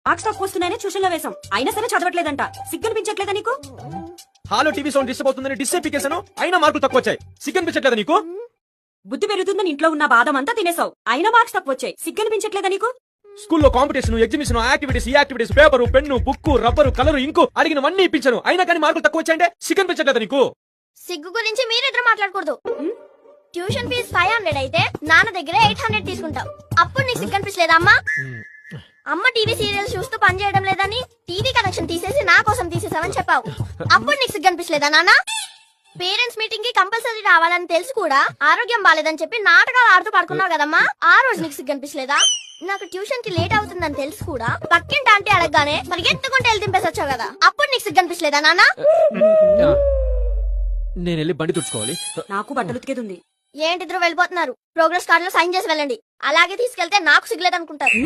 Marks తక్కువ వస్తున్నాయని tuition లో వేసాం అయినా సరే చదవట్లేదంట. సిగ్గనిపించట్లేదా నీకు? హాలో టీవీ సౌండ్ డిస్టర్బ్ అవుతుందని డిస్ఎపికేసాను, అయినా మార్కులు తక్కువ వచ్చాయి. సిగ్గనిపించట్లేదా నీకు? బుద్ధి పెరుగుతుందని ఇంట్లో ఉన్న బాదం అంతా తినేసావు అయినా మార్క్స్ తక్కువ వచ్చాయి. సిగ్గనిపించట్లేదా నీకు? స్కూల్లో కాంపిటీషన్, ఎగ్జిబిషన్, యాక్టివిటీస్, ఈ activities, paper, pen, book, rubber, colour, ink అడిగినవన్నీ ఇప్పించాను, అయినా కానీ మార్కులు తక్కువ వచ్చాయంటే సిగ్గనిపించట్లేదా నీకు? సిగ్గు గురించి మీరిద్దరు మాట్లాడకూడదు. ట్యూషన్ ఫీజు 500 అయితే నాన్న దగ్గర 800 తీసుకుంటావు. అప్పుడు నీకు సిగ్గు అనిపించలేదా అమ్మా? అమ్మ టీవీ సీరియల్స్ చూస్తూ పని చేయడం లేదని టీవీ కనెక్షన్ తీసేసి నా కోసం తీసేసావని చెప్పావు. అప్పుడు నీకు సిగ్గు అనిపించలేదా నాన్న? పేరెంట్స్ మీటింగ్ కి కంపల్సరీ రావాలని తెలిసి కూడా ఆరోగ్యం బాలేదని చెప్పి నాటకాలు ఆడుతూ పడుకున్నావు కదమ్మా, ఆ రోజు నీకు సిగ్గు అనిపించలేదా? నాకు ట్యూషన్ కి లేట్ అవుతుందని తెలిసి కూడా పక్కింటి ఆంటీ అడగగానే పరిగెత్తుకుంటే వెళ్ళి దింపేసొచ్చావు కదా, అప్పుడు నీకు సిగ్గు అనిపించలేదా నాన్న? నేను వెళ్ళి బండి తుడుచుకోవాలి. నాకు బట్టలు ఉతికేది. ఏంటిద్దరు వెళ్ళిపోతున్నారు? ప్రోగ్రెస్ కార్డ్ లో సైన్ చేసి వెళ్ళండి. అలాగే తీసుకెళ్తే నాకు సిగ్గులేదు అనుకుంటారు.